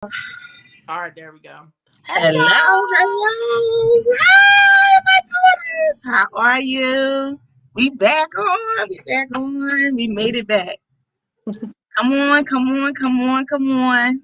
All right, there we go. Hey, Hello, hello. Hi, my daughters. How are you? We back on. We back on. We made it back. Come on, come on, come on, come on.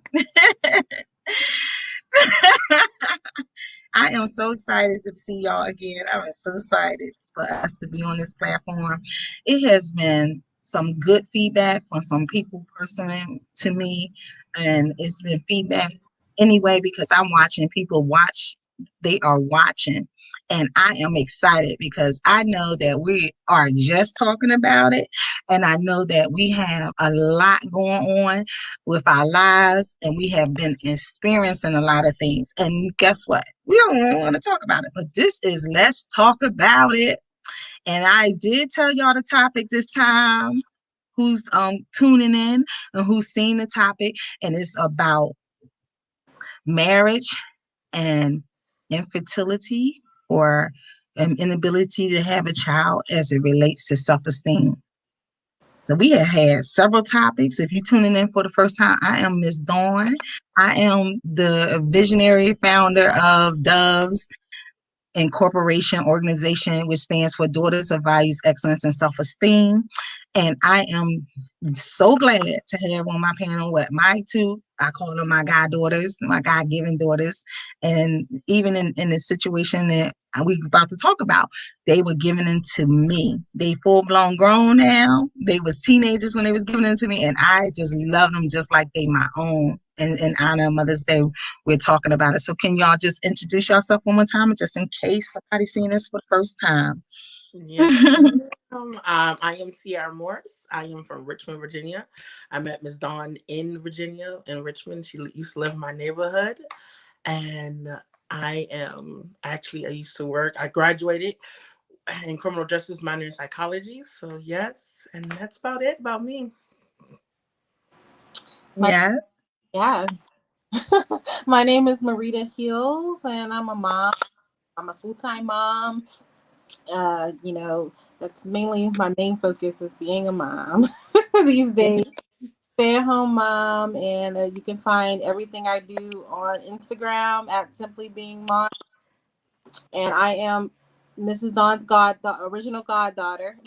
I am so excited to see y'all again. I am so excited for us to be on this platform. It has been some good feedback from some people personally to me, and it's been feedback anyway because I'm watching people watch. They are watching, and I am excited because I know that we are just talking about it, and I know that we have a lot going on with our lives, and we have been experiencing a lot of things. And guess what? We don't want to talk about it, but this is Let's Talk About It. And I did tell y'all the topic this time. Who's tuning in and who's seen the topic, and it's about marriage and infertility or an inability to have a child as it relates to self-esteem. So we have had several topics. If you're tuning in for the first time, I am Miss Dawn. I am the visionary founder of Doves Incorporation organization, which stands for Daughters of Values, Excellence, and Self-Esteem. And I am so glad to have on my panel what my two, I call them my god daughters, my God-given daughters. And even in the situation that we about to talk about, they were given into me. They full-blown grown now. They was teenagers when they was given into me, and I just love them just like they my own. In honor of Mother's Day, we're talking about it. So can y'all just introduce yourself one more time, just in case somebody's seeing this for the first time? yes, I am Sierra Morris. I am from Richmond, Virginia. I met Miss Dawn in Virginia, in Richmond. She used to live in my neighborhood, and I used to work. I graduated in criminal justice minor in psychology. So yes, and that's about it about me. My, Yes. yeah. My name is Marita Hills, and I'm a mom. I'm a full-time mom. That's mainly my main focus is being a mom these days. Stay-at-home mom, and you can find everything I do on Instagram at Simply Being Mom. And I am Mrs. Dawn's original goddaughter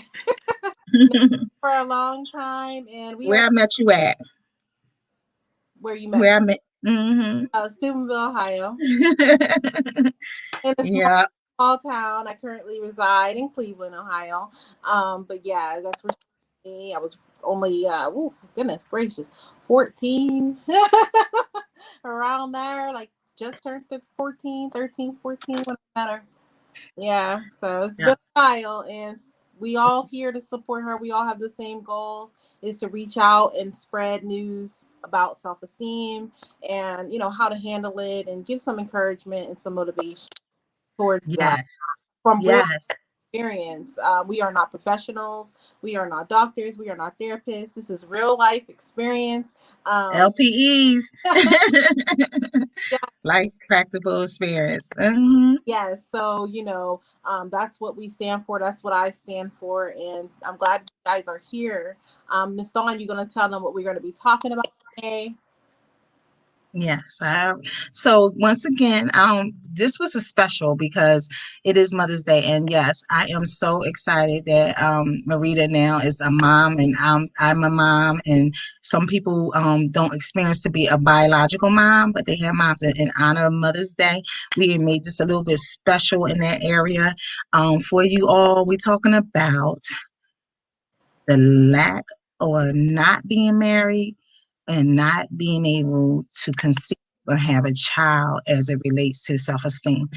for a long time, and we Where are I met you at? where you met Where I met? Mm-hmm. Steubenville, Ohio, in a Yeah. small town. I currently reside in Cleveland, Ohio. But yeah, that's where me. I was only, goodness gracious, 14, around there, like just turned 14, 13, 14 when I met her. Yeah, so it's Yeah. been a while, and we all here to support her. We all have the same goals: is to reach out and spread news about self-esteem and how to handle it, and give some encouragement and some motivation towards that Yes. from real Yes. experience. We are not professionals. We are not doctors. We are not therapists. This is real life experience. Um, LPEs. yeah, Like practical experience. Mm-hmm. yes. So, that's what we stand for. That's what I stand for. And I'm glad you guys are here. Miss Dawn, you're going to tell them what we're going to be talking about today. Yes. So once again, this was a special because it is Mother's Day, and yes, I am so excited that Marita now is a mom, and I'm a mom, and some people don't experience to be a biological mom, but they have moms. In honor of Mother's Day, we made this a little bit special in that area for you all. We're talking about the lack or not being married and not being able to conceive or have a child as it relates to self-esteem.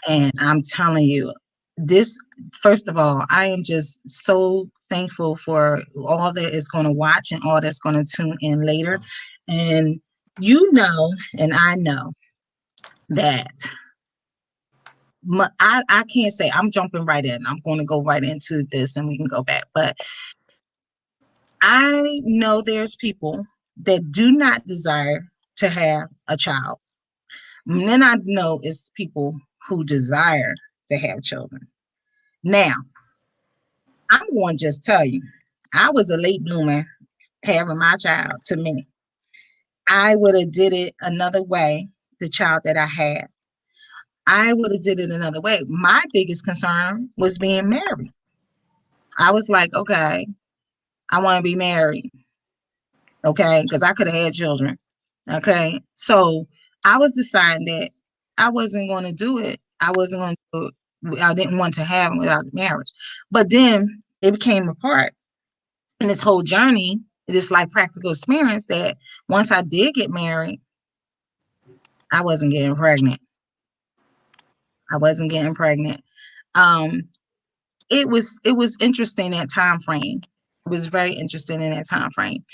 And I'm telling you, this, first of all, I am just so thankful for all that is going to watch and all that's going to tune in later. And and I know that I can't say I'm jumping right in. I'm going to go right into this and we can go back. But I know there's people that do not desire to have a child. And then I know it's people who desire to have children. Now, I'm going to just tell you, I was a late bloomer having my child to me. I would have did it another way. The child that I had, I would have did it another way. My biggest concern was being married. I was like, okay, I want to be married. Okay, because I could have had children. Okay, so I was deciding that I wasn't going to do it. I wasn't going to do it. I didn't want to have them without marriage. But then it became a part in this whole journey, this like practical experience that once I did get married, I wasn't getting pregnant. I wasn't getting pregnant. Um, it was interesting that time frame. It was very interesting in that time frame.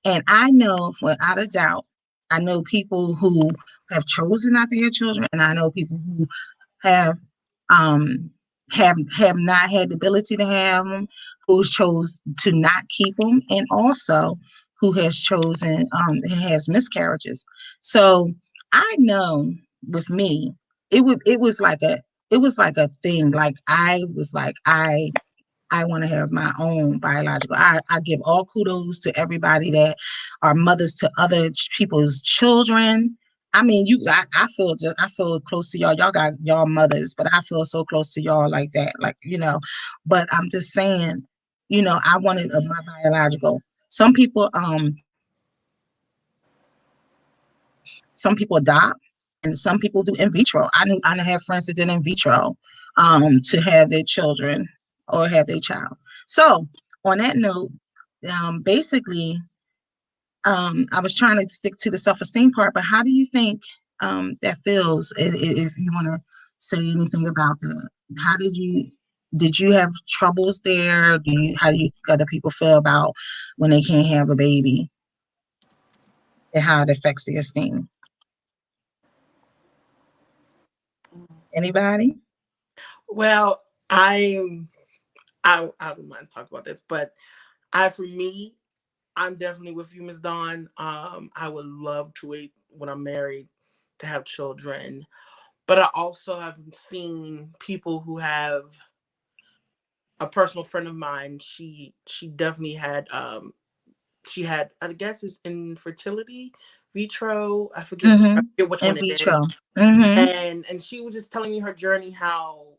And I know without a doubt, I know people who have chosen not to have children, and I know people who have um have not had the ability to have them, who chose to not keep them, and also who has chosen has miscarriages. So I know with me, it was like a thing. Like I was like I want to have my own biological. I give all kudos to everybody that are mothers to other people's children. I mean, I feel close to y'all. Y'all got y'all mothers, but I feel so close to y'all like that, like But I'm just saying, I wanted my biological. Some people adopt, and some people do in vitro. I have friends that did in vitro to have their children or have their child. So on that note, basically, I was trying to stick to the self-esteem part, but how do you think that feels? If you want to say anything about that, how did you have troubles there? How do you think other people feel about when they can't have a baby and how it affects their esteem? Anybody? Well, I don't mind talking about this, but for me, I'm definitely with you, Miss Dawn. I would love to wait when I'm married to have children, but I also have seen people who have a personal friend of mine. She definitely had she had, I guess it's infertility, vitro. I Mm-hmm. forget which In one it vitro. is. Mm-hmm. And she was just telling me her journey, how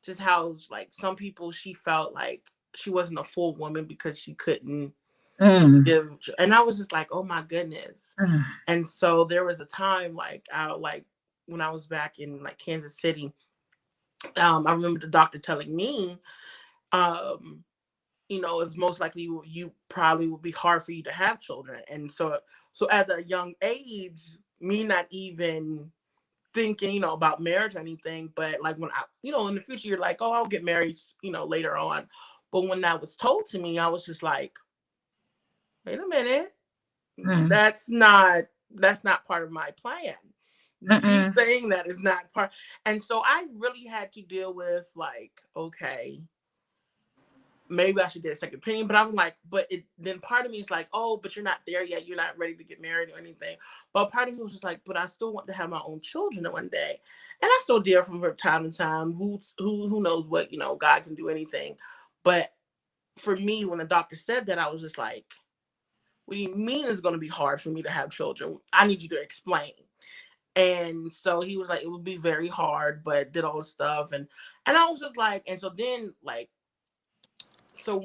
just how like some people, she felt like she wasn't a full woman because she couldn't Mm. give. And I was just like, oh my goodness. Mm. And so there was a time, like I like when I was back in like Kansas City, I remember the doctor telling me, um it's most likely you probably will be hard for you to have children. And so at a young age, me not even thinking, about marriage or anything, but like when I, in the future, you're like, oh, I'll get married, later on. But when that was told to me, I was just like, wait a minute, Mm. that's not part of my plan. You Mm-mm. saying that is not part. And so I really had to deal with, like, okay, maybe I should get a second opinion. But I'm like, then part of me is like, oh, but you're not there yet. You're not ready to get married or anything. But part of me was just like, but I still want to have my own children one day. And I still deal from time to time. Who knows what, God can do anything. But for me, when the doctor said that, I was just like, what do you mean it's going to be hard for me to have children? I need you to explain. And so he was like, it would be very hard, but did all the stuff. And I was just like, and so then, like, so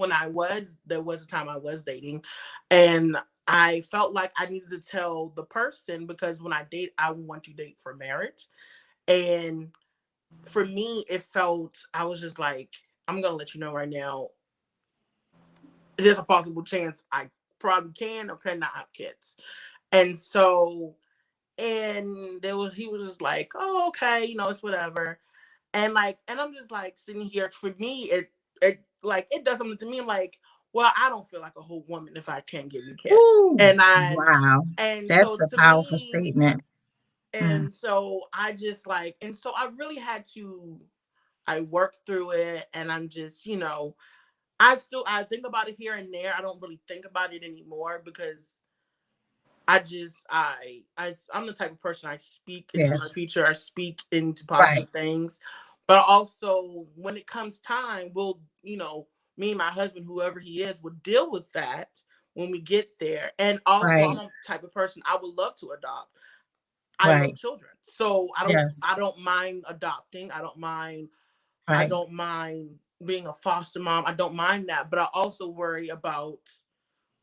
there was a time I was dating, and I felt like I needed to tell the person, because when I date, I want to date for marriage. And for me, it felt, I was just like, I'm going to let you know right now, there's a possible chance I probably can or cannot have kids. And so, and he was just like, oh, okay, it's whatever. And I'm just like sitting here. For me, it does something to me. Like, well, I don't feel like a whole woman if I can't give you kids. Ooh, And I wow. and That's so a to powerful me, statement. Mm. and so I just like, and so I really had to, I worked through it, and I'm just, I think about it here and there. I don't really think about it anymore, because I'm the type of person, I speak into my Yes. future. I speak into Right. positive things. But also, when it comes time, me and my husband, whoever he is, will deal with that when we get there. And also, I'm Right. a type of person, I would love to adopt. I love Right. children. So Yes. I don't mind adopting. I Right. don't mind being a foster mom. I don't mind that, but I also worry about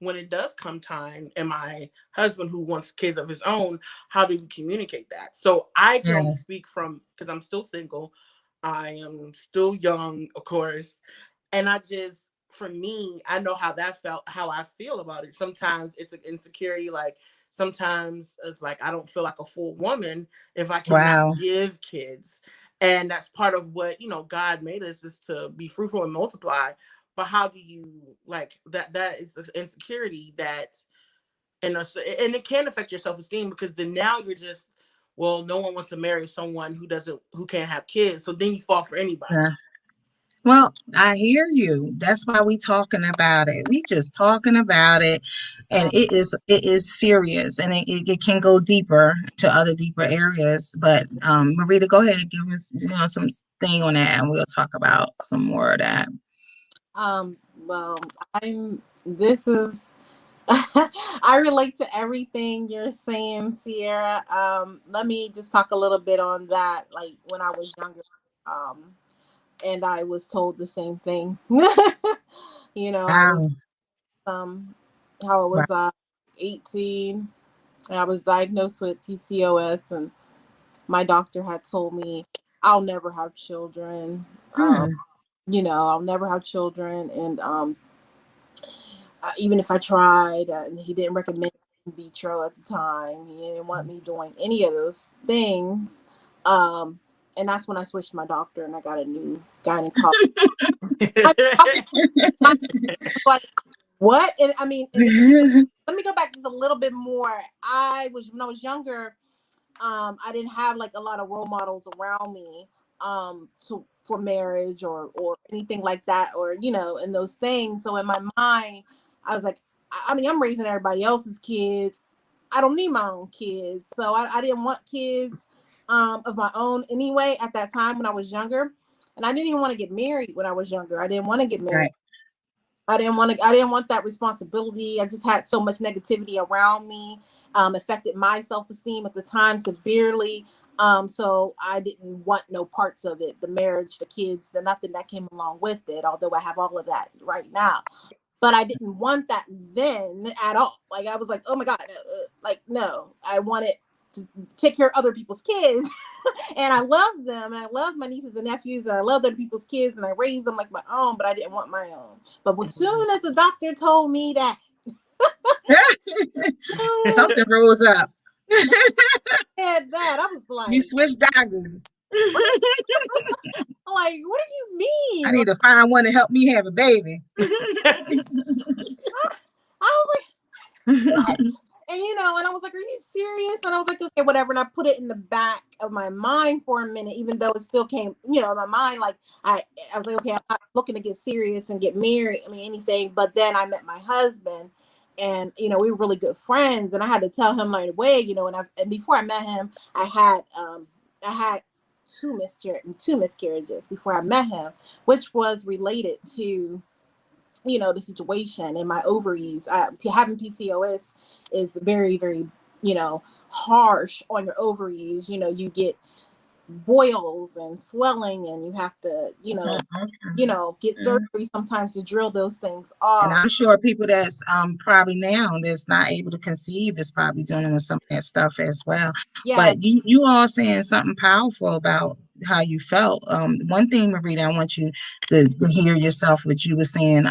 when it does come time and my husband who wants kids of his own, how do we communicate that? So I can only Yes. speak from, because I'm still single. I am still young, of course. And I just, for me, I know how that felt, how I feel about it. Sometimes it's an insecurity. Like sometimes it's like I don't feel like a full woman if I cannot Wow. give kids. And that's part of what, God made us, is to be fruitful and multiply. But how do you, like, that is the insecurity that, and it can affect your self-esteem, because then now you're just, well, no one wants to marry someone who can't have kids. So then you fall for anybody. Yeah. Well, I hear you. That's why we talking about it. We just talking about it, and Uh, it is serious, and it can go deeper to other deeper areas. But Marita, go ahead, give us some thing on that, and we'll talk about some more of that. um, well, I'm. This is. I relate to everything you're saying, Sierra. Let me just talk a little bit on that. Like when I was younger, um, and I was told the same thing. I was Wow. um, how I Right. was 18. And I was diagnosed with PCOS, and my doctor had told me I'll never have children. Hmm. I'll never have children, and even if I tried, he didn't recommend in vitro at the time. He didn't want me doing any of those things. Um, and that's when I switched my doctor and I got a new gynecologist. I was like, what? And I mean, and let me go back just a little bit more. When I was younger, I didn't have like a lot of role models around me for marriage or anything like that, or and those things. So in my mind, I was like, I mean, I'm raising everybody else's kids. I don't need my own kids. So I didn't want kids of my own anyway at that time when I was younger. And I didn't even want to get married when I was younger. I didn't want to get married. Right. I didn't want that responsibility. I just had so much negativity around me. Affected my self-esteem at the time severely. So I didn't want no parts of it. The marriage, the kids, the nothing that came along with it, although I have all of that right now. But I didn't want that then at all. Like I was like, oh my God, like no, I wanted to take care of other people's kids. And I love them, and I love my nieces and nephews, and I love other people's kids, and I raised them like my own, but I didn't want my own. But as soon as the doctor told me that, oh, Something rose up. said that, I was You like, switched doctors. what? I'm like, what do you I mean? need to find one to help me have a baby. I was like, what? And I was like, are you serious? And I was like, okay, whatever. And I put it in the back of my mind for a minute, even though it still came, in my mind, like I was like, okay, I'm not looking to get serious and get married. I mean, anything. But then I met my husband, and we were really good friends. And I had to tell him right away, and before I met him, I had two miscarriages before I met him, which was related to the situation in my ovaries. Having PCOS is very, very, harsh on your ovaries. You get boils and swelling, and you have to, get Okay. surgery sometimes to drill those things And off. I'm sure people that's probably now that's not able to conceive is probably dealing with some of that stuff as well. Yeah, But you all saying something powerful about how you felt. One thing, Marita, I want you to hear yourself what you were saying.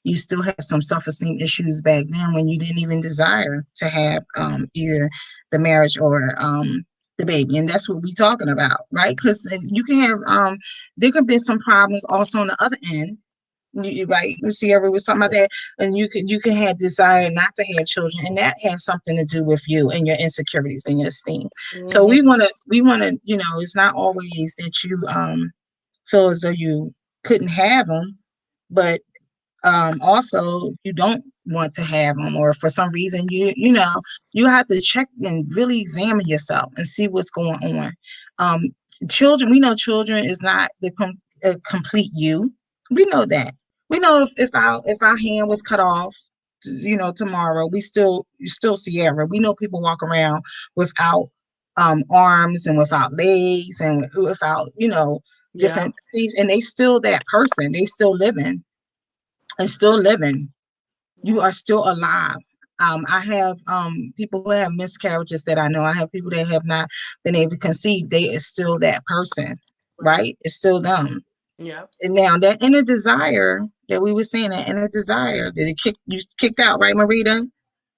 You still had some self-esteem issues back then when you didn't even desire to have either the marriage or the baby, and that's what we're talking about, right? Because you can have there could be some problems also on the other end. You like Sierra was talking about that, and you can have desire not to have children, and that has something to do with you and your insecurities and your esteem. So hmm we want to it's not always that you feel as though you couldn't have them, but also you don't want to have them, or for some reason you have to check and really examine yourself and see what's going on. um Children, we know children is not the complete you. We know that. We know if our hand was cut off, tomorrow, we still Sierra. We know people walk around without arms and without legs and without, Yeah. different things, and they still that person. They still living and still living. You Yeah. are still alive. I have people who have miscarriages that I know. I have people that have not been able to conceive. They is still that person, Right. right? It's still them. Yeah. And now that inner desire that we were saying, that inner desire, did it kick you kicked out, right, Marita?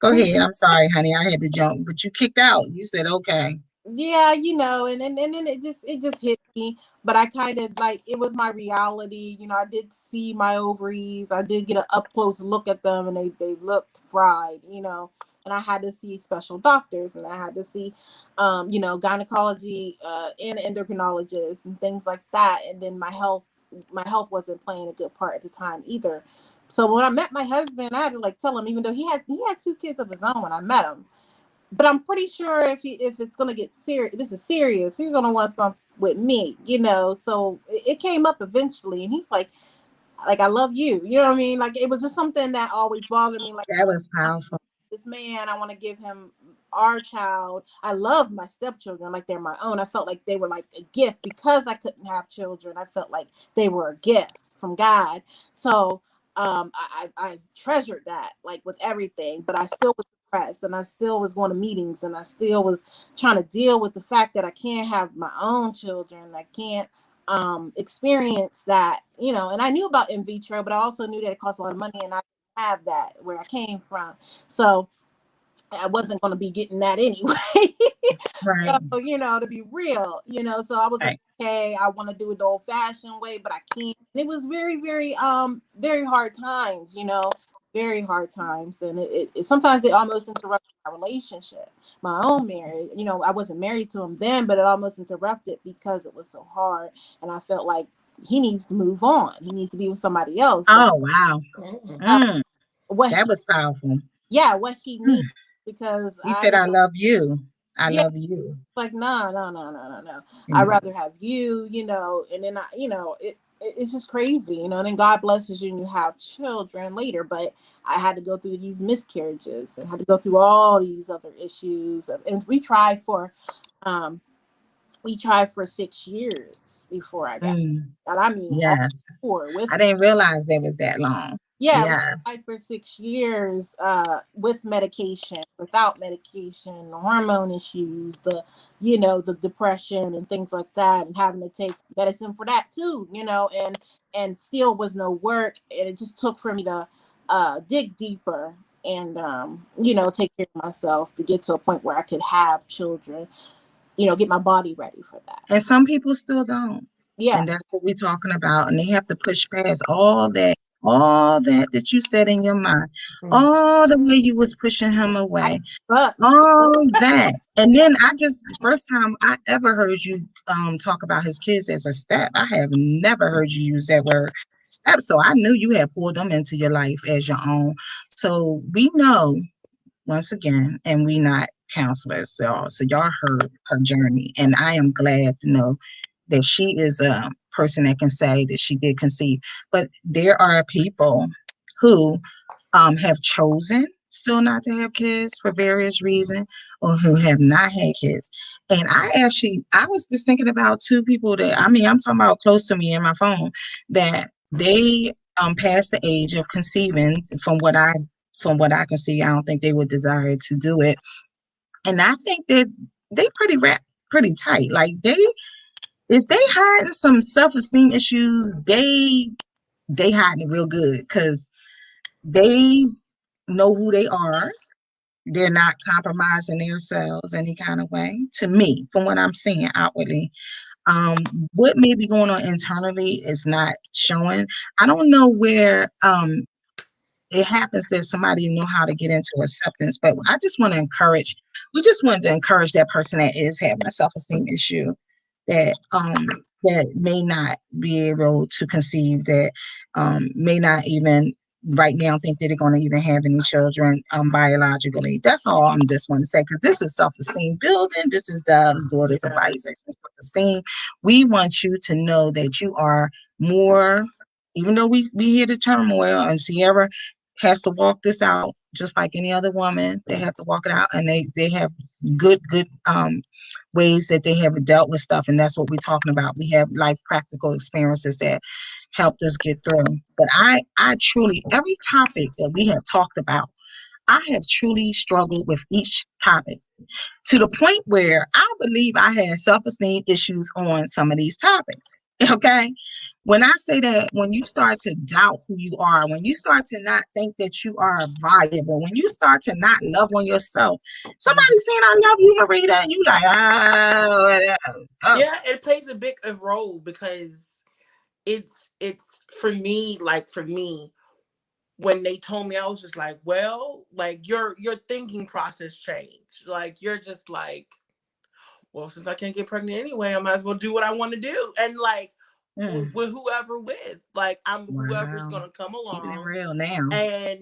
Go ahead. I'm sorry, honey. I had to jump, but you kicked out. You said okay. Yeah, and then it just hit me. But I kind of like, it was my reality. I did see my ovaries. I did get an up close look at them, and they looked fried. And I had to see special doctors, and I had to see gynecology and endocrinologists and things like that. And then my health wasn't playing a good part at the time either. So when I met my husband, I had to like tell him, even though he had two kids of his own when I met him, but I'm pretty sure if it's gonna get serious, this is serious. He's gonna want some with me. So it came up eventually, and he's like, I love you. You know what I mean? Like, it was just something that always bothered me. Like, That was powerful. this man, I want to give him our child. I love my stepchildren like they're my own. I felt like they were like a gift because I couldn't have children. I felt like they were a gift from God. So I treasured that like with everything, but I still was depressed, and I still was going to meetings, and I still was trying to deal with the fact that I can't have my own children. I can't experience that. And I knew about in vitro, but I also knew that it costs a lot of money, and I didn't have that where I came from. So I wasn't going to be getting that anyway. Right. So, to be real. So I was like, Right. okay, I want to do it the old fashioned way, but I can't. And it was very, very, very hard times. Very hard times. And sometimes it almost interrupted my relationship, my own marriage. I wasn't married to him then, but it almost interrupted because it was so hard. And I felt like he needs to move on. He needs to be with somebody else. Like, Oh wow. Mm. uh, Mm, what that was powerful. yeah, what he needs, Mm. because He said, "I love you. I yeah, love you." like, no, no, no, no, no, no. I'd And rather have and then it's just crazy. And then God blesses you and you have children later. But I had to go through these miscarriages and had to go through all these other issues. And um, we tried for 6 years before I got, mm, and I mean, all yes, four with I didn't realize that was that long. yeah, we Yeah. tried for 6 years with medication, without medication, the hormone issues, the depression and things like that, and having to take medicine for that too. And still was no work, and it just took for me to dig deeper and take care of myself to get to a point where I could have children. Get my body ready for that. And some people still don't. Yeah. And that's what we're talking about. And they have to push past all that you said in your mind, Mm. all the way you was pushing him I, away, but all that. And then the first time I ever heard you talk about his kids as a step, I have never heard you use that word step. So I knew you had pulled them into your life as your own. So we know once again, and we not counselors, so y'all heard her journey, and I am glad to know that she is a person that can say that she did conceive. But there are people who have chosen still not to have kids for various reasons, or who have not had kids. And I was just thinking about two people that, I mean, I'm talking about close to me in my phone, that they passed the age of conceiving. From what I can see, I don't think they would desire to do it. And I think that they pretty tight. Like, if they hiding some self-esteem issues, they hiding it real good, because they know who they are. They're not compromising themselves any kind of way. To me, from what I'm seeing outwardly, what may be going on internally is not showing. I don't know where it happens that somebody know how to get into acceptance. But we just wanted to encourage that person that is having a self-esteem issue, that that may not be able to conceive, that may not even right now think that they're going to even have any children biologically. That's all I'm just want to say, because this is self-esteem building. This is Dove's Daughters of Yeah. Isaac. Self-esteem. We want you to know that you are more, even though we hear the turmoil, and Sierra has to walk this out just like any other woman. They have to walk it out, and they have good ways that they have dealt with stuff, and that's what we're talking about. We have life practical experiences that helped us get through. But I truly, every topic that we have talked about, I have truly struggled with each topic to the point where I believe I had self-esteem issues on some of these topics. Okay. When I say that, when you start to doubt who you are, when you start to not think that you are valuable, when you start to not love on yourself, somebody saying, I love you, Marita, and you like, oh, oh. Yeah, it plays a big a role because it's for me, like for me, when they told me, I was just like, well, like your thinking process changed. Like you're just like, well, since I can't get pregnant anyway, I might as well do what I want to do. And like Mm, with whoever with, like I'm whoever's wow. gonna come Keeping it along. real now. And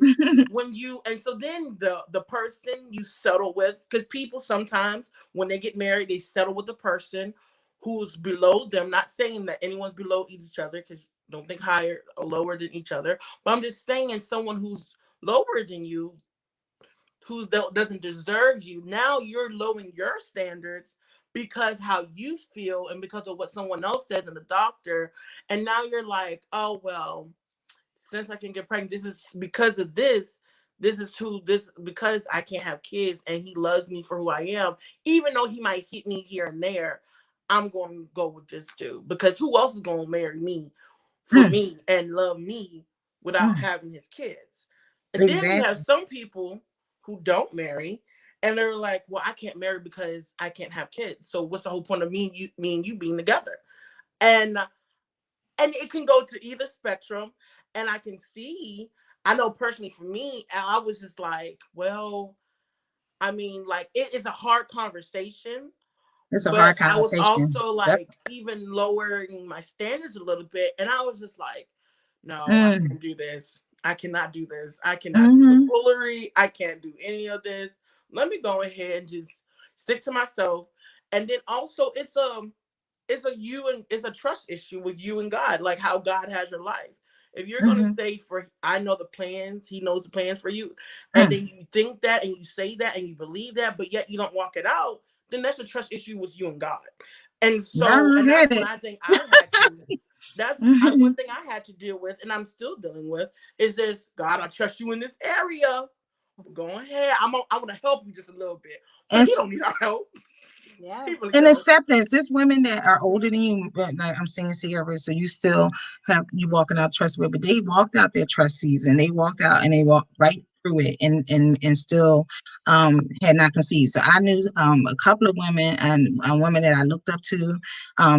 when you and so then the person you settle with, because people sometimes when they get married, they settle with the person who's below them. Not saying that anyone's below each other, because don't think higher or lower than each other. But I'm just saying someone who's lower than you, who doesn't deserve you. Now you're lowering your standards because how you feel and because of what someone else says in the doctor. And now you're like, oh well, since I can get pregnant, this is because of this. This is who this because I can't have kids and he loves me for who I am, even though he might hit me here and there. I'm going to go with this dude because who else is going to marry me for Mm, me and love me without mm, having his kids? And then you have exactly. some people who don't marry and they're like, well, I can't marry because I can't have kids. So what's the whole point of me and you being together? And it can go to either spectrum. And I can see, I know personally for me, I was just like, well, I mean, like it is a hard conversation, It's a but hard I was conversation. also That's like even lowering my standards a little bit. And I was just like, no, I mm, can't do this. I cannot do this. I cannot do the mm-hmm, foolery. I can't do any of this. Let me go ahead and just stick to myself. And then also it's a trust issue with you and God, like how God has your life. If you're gonna mm-hmm, say for I know the plans, he knows the plans for you, and mm. then you think that and you say that and you believe that, but yet you don't walk it out, then that's a trust issue with you and God. And Y'all so, and had that's what it. I think I had to. One Mhm. thing I had to deal with, and I'm still dealing with, is this God. I trust you in this area. Go ahead. I'm gonna help you just a little bit, but And he don't need our help. Yeah. He really and don't. acceptance. There's women that are older than you, but like I'm saying Sierra, so you still have you walking out trust with, but they walked out their trust season. They walked out and they walked right through it and still had not conceived. So I knew a couple of women and women that I looked up to.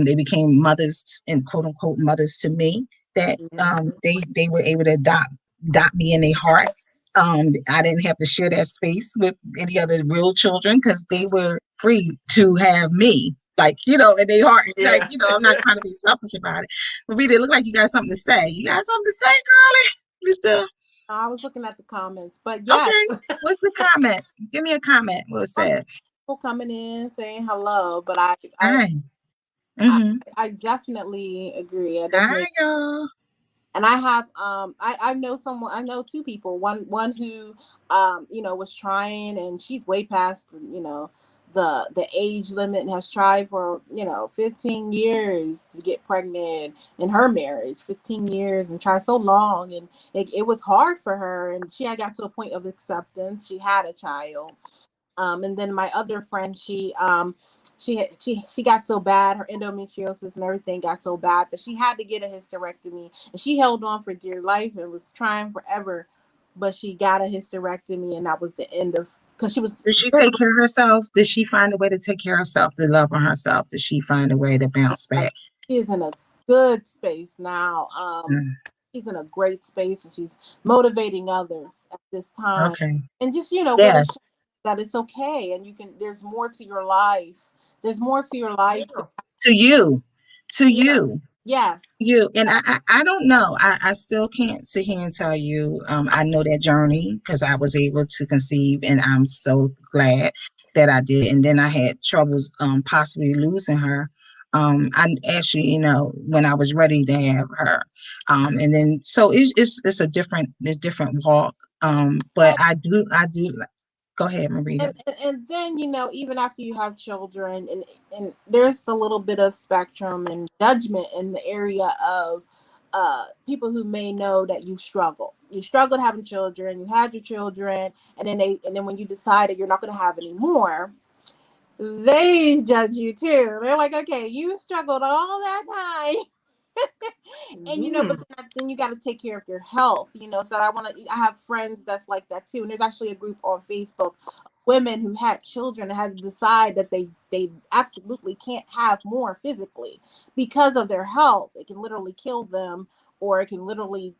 They became mothers and quote unquote mothers to me that Mhm. they were able to adopt me in their heart. I didn't have to share that space with any other real children because they were free to have me. Like, in their heart, like, Yeah. I'm not trying to be selfish about it. But really, it look like you got something to say. You got something to say, girlie? You still I was looking at the comments, but yes, okay? What's the comments? Give me a comment. What it said? people coming in saying hello, but Hi. I, Mm-hmm. I definitely agree. I Hi, definitely, y'all. and I have I know someone, I know two people. One who was trying, and she's way past the age limit, and has tried for 15 years to get pregnant in her marriage, 15 years, and tried so long, and it was hard for her, and she had got to a point of acceptance. She had a child. And then my other friend, she got so bad, her endometriosis and everything got so bad that she had to get a hysterectomy, and she held on for dear life and was trying forever, but she got a hysterectomy, and that was the end of, because she was Did she take care of herself? Did she find a way to take care of herself, to love on herself? Did she find a way to bounce back? she is in a good space now. Mm, She's in a great space, and she's motivating others at this time, okay. and just really Yes. that it's okay, and there's more to your life. There's more to your life. Yeah. To you. To Yeah. you. Yeah. You and I don't know. I still can't sit here and tell you. I know that journey because I was able to conceive, and I'm so glad that I did. And then I had troubles possibly losing her. I actually, when I was ready to have her, and then so it's a different walk. But I do. Go ahead, Marita. And then even after you have children, and there's a little bit of spectrum and judgment in the area of people who may know that you struggled having children, you had your children, and then when you decided you're not going to have any more, they judge you too. They're like, okay, you struggled all that time. And but Mm. then you got to take care of your health, so I have friends that's like that too, and there's actually a group on Facebook of women who had children and had to decide that they absolutely can't have more physically because of their health. It can literally kill them, or it can literally,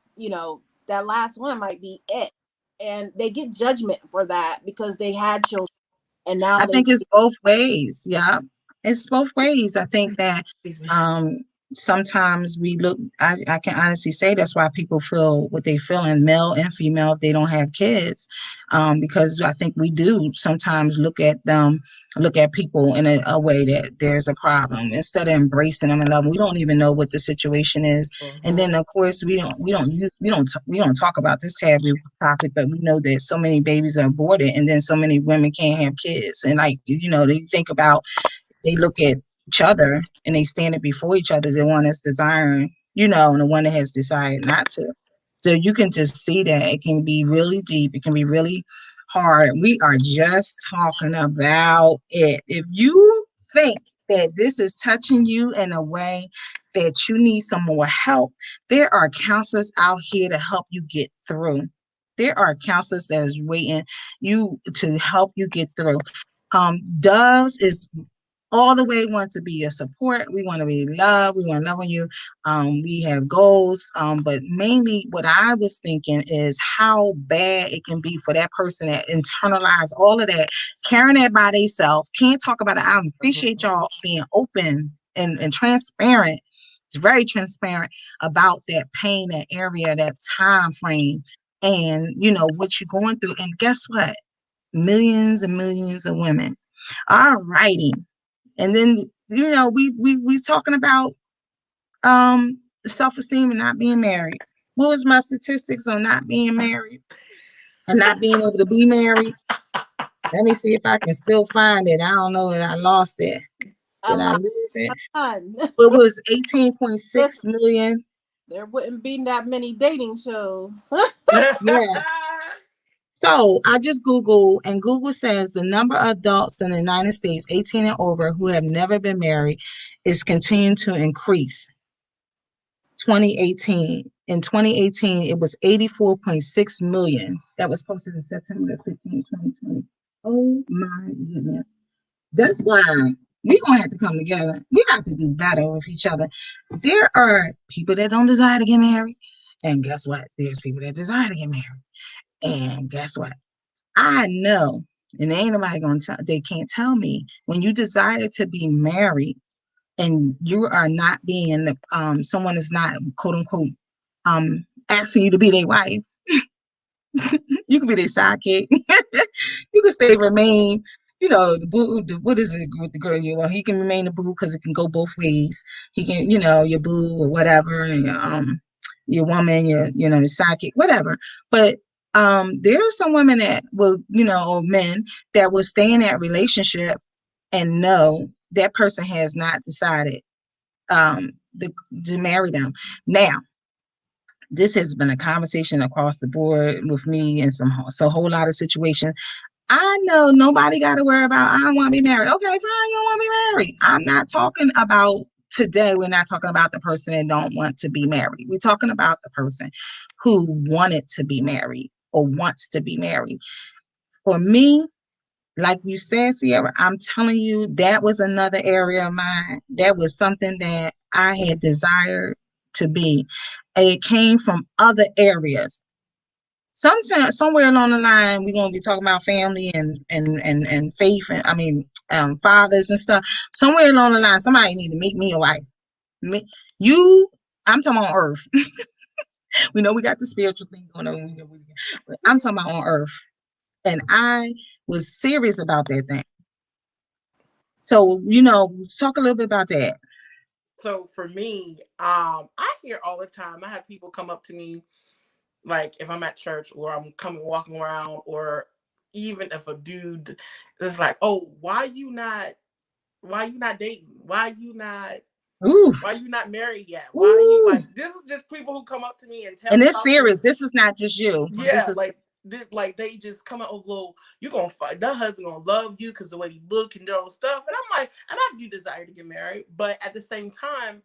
that last one might be it, and they get judgment for that because they had children and now I they. think it's both ways. Yeah, it's both ways. I think that Excuse me. um, sometimes we look. I can honestly say that's why people feel what they feel, in male and female, if they don't have kids, because I think we do sometimes look at people in a way that there's a problem instead of embracing them and loving. We don't even know what the situation is, and Mhm. then of course we don't talk about this taboo topic, but we know that so many babies are aborted, and then so many women can't have kids, and like they think about, they look at each other and they stand it before each other, the one that's desiring, and the one that has decided not to. So you can just see that it can be really deep, it can be really hard. We are just talking about it. If you think that this is touching you in a way that you need some more help, there are counselors out here to help you get through. There are counselors that is waiting you to help you get through. Doves is all the way want to be your support. We want to be loved. We want to love on you. We have goals. But mainly what I was thinking is how bad it can be for that person that internalize all of that, carrying that by themselves, can't talk about it. I appreciate Mhm. y'all being open and transparent. It's very transparent about that pain, that area, that time frame, and what you're going through. And guess what? Millions and millions of women are writing, and then we talking about self-esteem and not being married. What was my statistics on not being married and not being able to be married? Let me see if I can still find it. I don't know that I lost it. A Did I lot. lose it? Fun. It was 18.6 million. There wouldn't be that many dating shows. Yeah. So I just Google, and Google says the number of adults in the United States 18 and over who have never been married is continuing to increase. 2018. In 2018, it was 84.6 million. That was posted in September 15, 2020. Oh my goodness. That's why we're going to have to come together. We got to do better with each other. There are people that don't desire to get married. And guess what? There's people that desire to get married. And guess what? I know, and ain't nobody going to tell, they can't tell me, when you desire to be married, and you are not being someone is not quote unquote asking you to be their wife. You can be their sidekick. You can stay remain, the boo. What is it with the girl? He can remain the boo because it can go both ways. He can, your boo or whatever, and your woman, your sidekick, whatever. But there are some women that will, or men that will stay in that relationship and know that person has not decided um, the, to marry them. Now, this has been a conversation across the board with me and so a whole lot of situations. I know nobody got to worry about, I don't want to be married. Okay, fine, you don't want to be married. I'm not talking about today. We're not talking about the person that don't want to be married. We're talking about the person who wanted to be married or wants to be married. For me, like you said, Sierra, I'm telling you, that was another area of mine. That was something that I had desired to be. It came from other areas. Sometimes, somewhere along the line, we're gonna be talking about family and faith, and I mean, fathers and stuff. Somewhere along the line, somebody need to make me a wife. Me, you, I'm talking on earth. We know we got the spiritual thing going on, but I'm talking about on earth. And I was serious about that thing. So, let's talk a little bit about that. So for me, I hear all the time. I have people come up to me, like if I'm at church or I'm coming walking around, or even if a dude is like, "Oh, why you not dating? Ooh, Why you not married yet? Why are you ooh. like?" This is just people who come up to me and And it's talk to me. serious. This is not just you. This Yeah, is like they just come out, "Oh, well, you gonna fight that husband gonna love you because the way you look and all stuff." And I'm like, and I do desire to get married, but at the same time,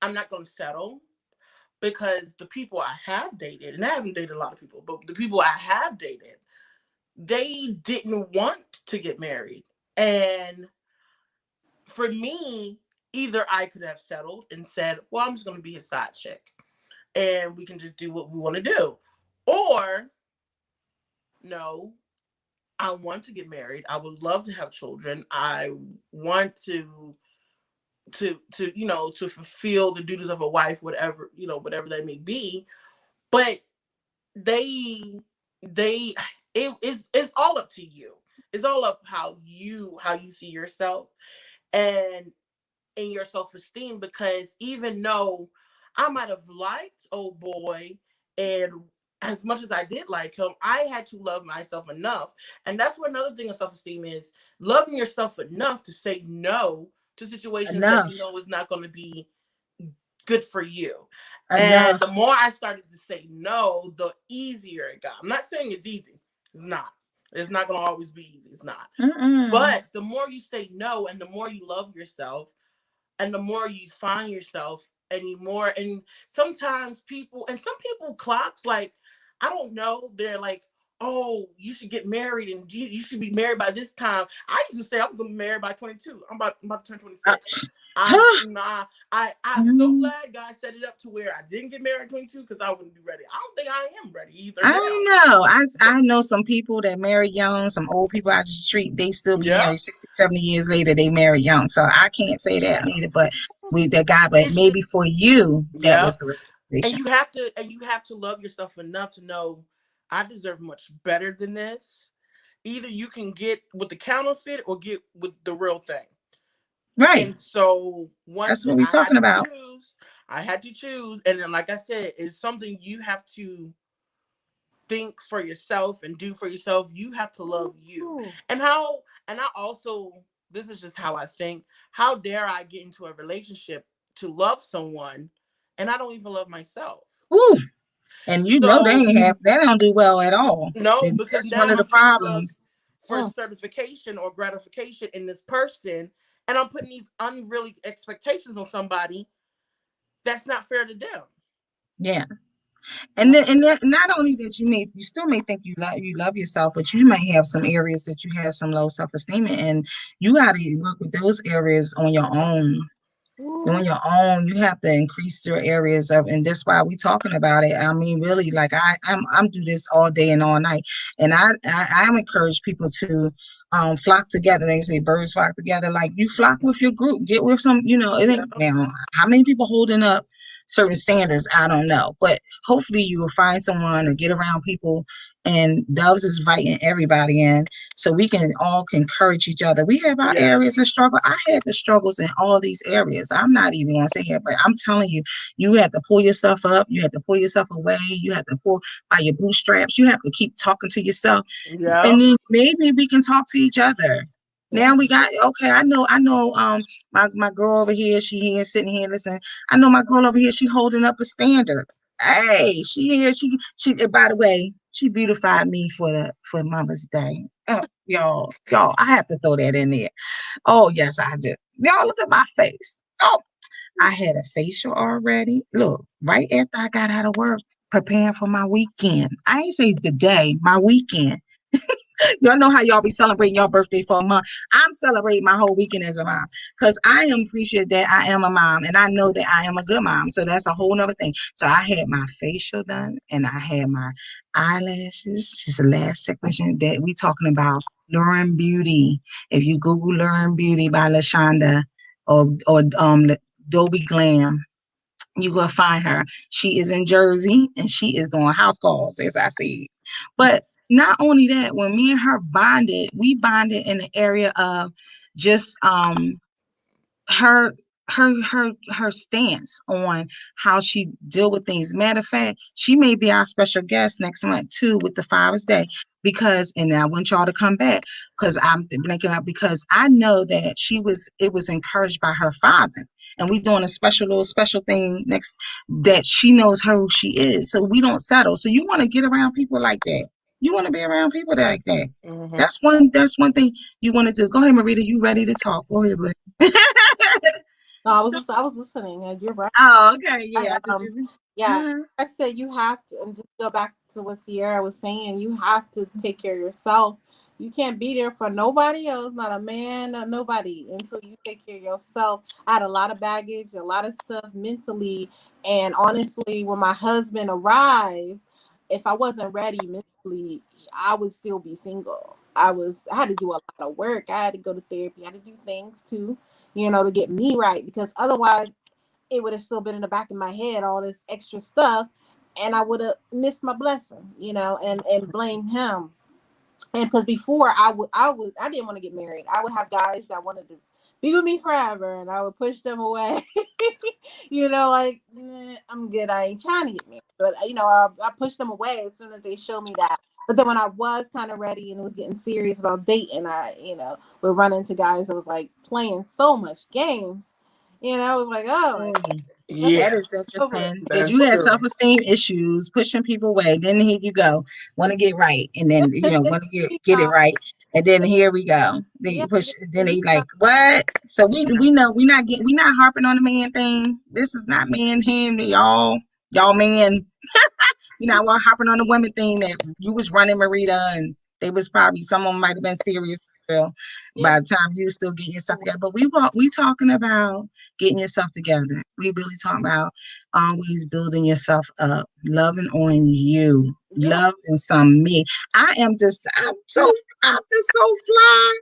I'm not gonna settle, because the people I have dated, and I haven't dated a lot of people, but the people I have dated, they didn't want to get married. And for me, either I could have settled and said, "Well, I'm just gonna be his side chick and we can just do what we want to do," or no, I want to get married. I would love to have children. I want to fulfill the duties of a wife, whatever, whatever that may be. But they they it's all up to you. It's all up how you see yourself, and in your self-esteem, because even though I might have liked old boy, and as much as I did like him, I had to love myself enough. And that's what another thing of self-esteem is: loving yourself enough to say no to situations that you enough. know is not going to be good for you. And the Enough. more I started to say no, the easier it got. I'm not saying it's easy. It's not. It's not going to always be easy. It's not. Mm-mm. But the more you say no and the more you love yourself, and the more you find yourself anymore. And sometimes some people clocks, like, I don't know, they're like, "Oh, you should get married and you should be married by this time." I used to say I'm gonna be married by 22. I'm about to turn Uh, 26. I'm huh. nah. I'm so Mm. glad God set it up to where I didn't get married at 22, because I wouldn't be ready. I don't think I am ready either I now. don't know. But I know some people that marry young, some old people I just treat, they still be yeah, married 60, 70 years later, they marry young. So I can't say that yeah. neither, but we that guy, but It's just maybe for you, that yeah. was the And realization. you have to love yourself enough to know, I deserve much better than this. Either you can get with the counterfeit or get with the real thing. Right. And so once That's what we're I had talking to about. choose, and then, like I said, it's something you have to think for yourself and do for yourself. You have to love you. Ooh. And I also, this is just how I think, how dare I get into a relationship to love someone and I don't even love myself? Ooh. And you know they So ain't have they don't do well at all. no, because That's one now of the I'm trying to look problems. for Mm. certification or gratification in this person, and I'm putting these unreal expectations on somebody that's not fair to them. Yeah. And Yeah. then, not only that you still may think you love yourself, but you might have some areas that you have some low self-esteem in, and you got to work with those areas on your Yeah. own. Ooh. On your own, you have to increase your areas of, and that's why we talking about it. I mean, really, like I'm do this all day and all night, and I encourage people to flock together. They say birds flock together. Like you flock with your group, get with some. It Yeah. ain't now how many people holding up certain standards. I don't know, but hopefully you will find someone or get around people. And Doves is inviting everybody in so we can all encourage each other. We have our areas Yes. of struggle. I had the struggles in all these areas. I'm not even gonna say it, but I'm telling you, you have to pull yourself up. You have to pull yourself away. You have to pull by your bootstraps. You have to keep talking to yourself, Yeah. and then maybe we can talk to each other. Yeah. Now we got okay. I know. My girl over here, she here sitting here. Listen, I know my girl over here. She holding up a standard. Hey, she here. She. By the way, she beautified me for Mother's Day. Oh, y'all, I have to throw that in there. Oh yes, I did. Y'all look at my face. Oh, I had a facial already. Look, right after I got out of work, preparing for my weekend. I ain't say the day, my weekend. Y'all know how y'all be celebrating your birthday for a month. I'm celebrating my whole weekend as a mom because I am appreciate that I am a mom and I know that I am a good mom. So that's a whole nother thing. So I had my facial done and I had my eyelashes, just a last technician that we talking about Lauren Beauty. If you Google Lauren Beauty by LaShonda or Dobie Glam, you will find her. She is in Jersey and she is doing house calls, as I said. But not only that, when me and her bonded, we bonded in the area of just her. her stance on how she deal with things. Matter of fact, she may be our special guest next month too with the Father's Day, because and I want y'all to come back because I'm blinking up, because I know that it was encouraged by her father, and we doing a special thing next, that she knows her who she is, so we don't settle. So you want to get around people like that. You want to be around people like that. Mm-hmm. That's one thing you want to do. Go ahead, Marita. You ready to talk? Go ahead, buddy. No, I was listening, and you're right. Oh, okay. I Yeah. Did you? yeah, Uh-huh. I said you have to, and just go back to what Sierra was saying. You have to take care of yourself. You can't be there for nobody else, not a man, not nobody, until you take care of yourself. I had a lot of baggage, a lot of stuff mentally, and honestly, when my husband arrived, if I wasn't ready mentally, I would still be single. I had to do a lot of work. I had to go to therapy. I had to do things too, to get me right, because otherwise it would have still been in the back of my head, all this extra stuff, and I would have missed my blessing, and blame him. And because before I didn't want to get married. I would have guys that wanted to be with me forever, and I would push them away. Like, nah, I'm good. I ain't trying to get married, but I pushed them away as soon as they showed me that. But then when I was kind of ready and was getting serious about dating, I would run into guys that was like playing so much games. I was like, oh, Mm, let me that Yeah, is over. interesting because you that's had true. self-esteem issues, pushing people away. Then here you go, want to get right, and then want to get it Yeah, right, and then here we go. Then yeah, you push. Then you they like what? So Yeah. we know we not harping on the man thing. This is not man him. Y'all man. I was hopping on the women thing that you was running, Marita, and they was probably some of them might have been serious real yeah, by the time you was still getting yourself together. But we talking about getting yourself together. We really talking about always building yourself up, loving on you, yeah. loving some me. I'm just so fly.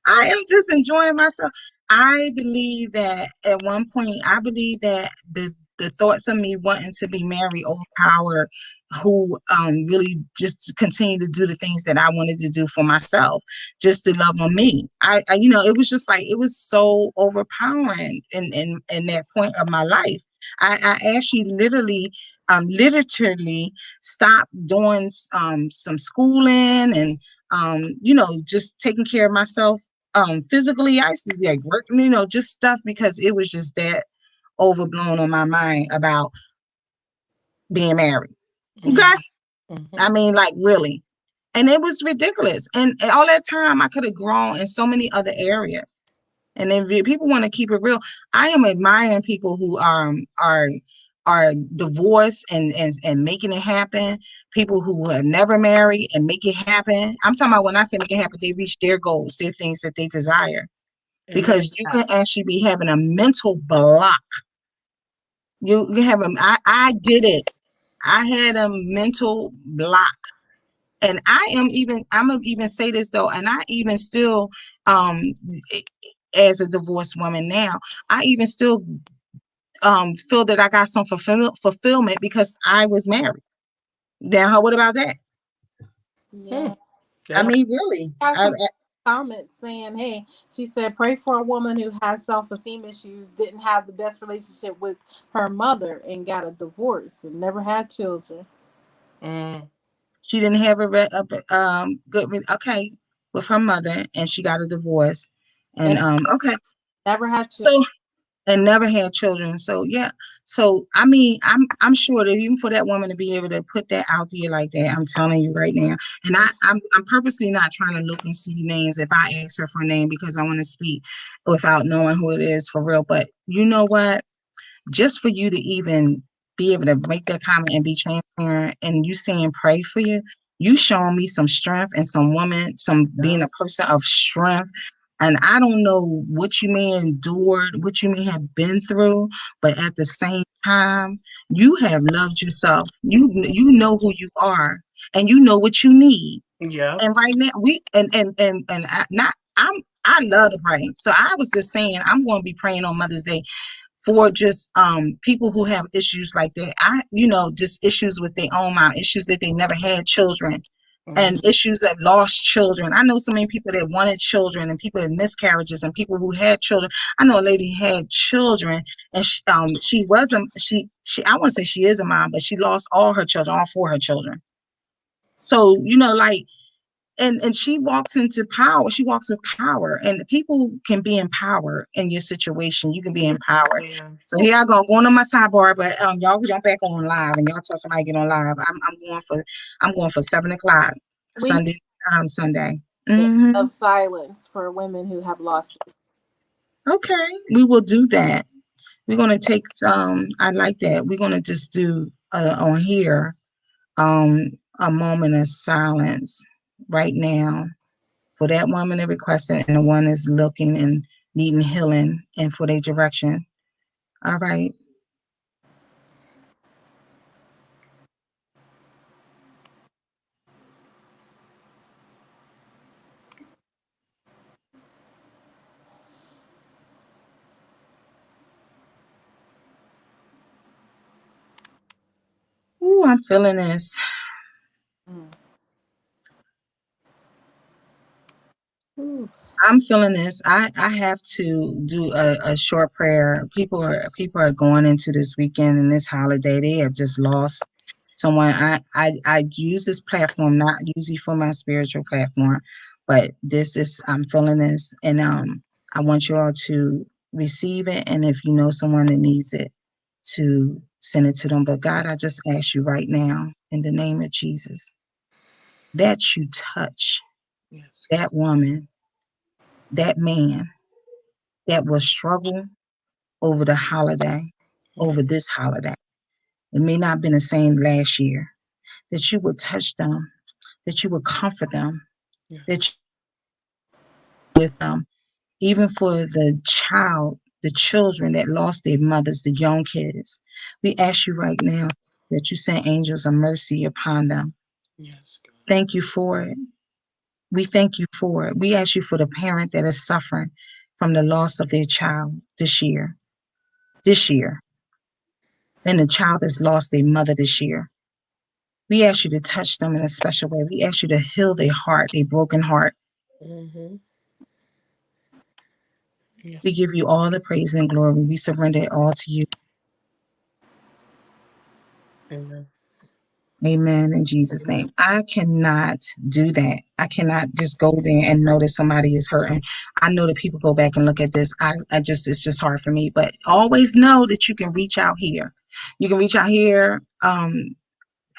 I am just enjoying myself. I believe that at one point, I believe that the thoughts of me wanting to be married overpowered who really just continue to do the things that I wanted to do for myself, just to love on me. It was just like it was so overpowering in that point of my life. I actually literally stopped doing some schooling and just taking care of myself physically. I used to be like working, just stuff because it was just that overblown on my mind about being married. Okay. Mm-hmm. I mean, like really. And it was ridiculous. And all that time I could have grown in so many other areas. And if people want to keep it real, I am admiring people who are divorced and making it happen. People who have never married and make it happen. I'm talking about when I say make it happen, they reach their goals, their things that they desire. And they Because you can actually be having a mental block. You have I did it. I had a mental block. And I'm gonna even say this though, and I even still um as a divorced woman now, I even still feel that I got some fulfillment because I was married. Now, what about that? Hmm. Yeah. I And That's mean, really, I have some comments saying, hey, she said, pray for a woman who has self-esteem issues, didn't have the best relationship with her mother, and got a divorce and never had children. mm, she didn't have okay with her mother, and she got a divorce, and And okay, never had children. so and never had children. So yeah. So I mean, I'm sure that even for that woman to be able to put that out there like that, I'm telling you right now. And I'm purposely not trying to look and see names if I ask her for a name because I want to speak without knowing who it is for real. But you know what? Just for you to even be able to make that comment and be transparent and you saying pray for you showing me some strength and some woman, some yeah. being a person of strength. And I don't know what you may endured, what you may have been through, but at the same time, you have loved yourself. You know who you are and you know what you need. Yeah. And right now we and I, not I love to pray. So I was just saying I'm going to be praying on Mother's Day for just people who have issues like that. Just issues with their own mind, issues that they never had children. and Mhm. issues of lost children. I know so many people that wanted children and people had miscarriages and people who had children. I know a lady had children and she wasn't she I wouldn't say she is a mom, but she lost all her children, all four of her children. So, like, and she walks into power. She walks with power, and people can be in power in your situation. You can be Yeah. in power. Yeah. So here I go, going on my sidebar, but y'all jump back on live, and y'all tell somebody get on live. I'm going for 7 o'clock We need Sunday. a minute hmm of silence for women who have lost. Okay, we will do that. We're gonna take some. I like that. We're gonna just do on here a moment of silence right now for that woman that requested and the one that's looking and needing healing and for their direction. All right. Ooh, I'm feeling this. Mm. Ooh. I'm feeling this. I have to do a short prayer. People are going into this weekend and this holiday. They have just lost someone. I use this platform not usually for my spiritual platform, but this is I'm feeling this, and I want you all to receive it. And if you know someone that needs it, to send it to them. But God, I just ask you right now in the name of Jesus that you touch Yes. that woman, that man that will struggle over the holiday, Yeah. over this holiday. It may not have been the same last year. That you would touch them, that you would comfort them, Yes. that you with them, even for the children that lost their mothers, the young kids. We ask you right now that you send angels of mercy upon them. Yes. God. Thank you for it. We thank you for it. We ask you for the parent that is suffering from the loss of their child this year, and the child has lost their mother this year. We ask you to touch them in a special way. We ask you to heal their heart, their broken heart. Mhm. We Yes. give you all the praise and glory. We surrender it all to you. Amen. Amen. In Jesus' Amen. name. I cannot do that. I cannot just go there and know that somebody is hurting. I know that people go back and look at this. It's just hard for me. But always know that you can reach out here. You can reach out here.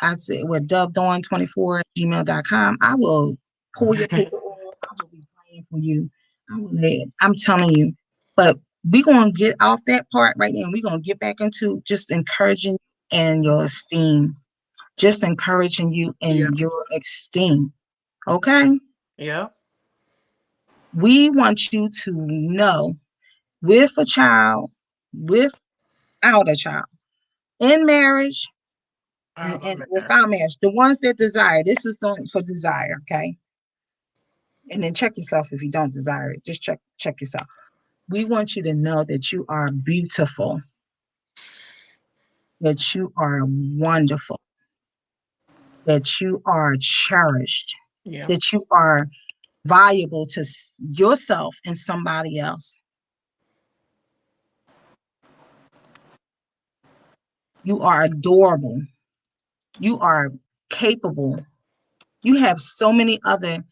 I said with dubdawn24 at gmail.com. I will pull your picture off. I will be praying for you. I'm telling you. But we're going to get off that part right now. We're going to get back into just encouraging and your esteem. Just encouraging you Yeah. in your esteem. Okay? Yeah. We want you to know with a child, without a child, in marriage, Oh and man. without marriage, the ones that desire, this is only for desire, okay? And then check yourself if you don't desire it. Just check yourself. We want you to know that you are beautiful, that you are wonderful, that you are cherished, Yeah. that you are valuable to yourself and somebody else. You are adorable. You are capable. You have so many other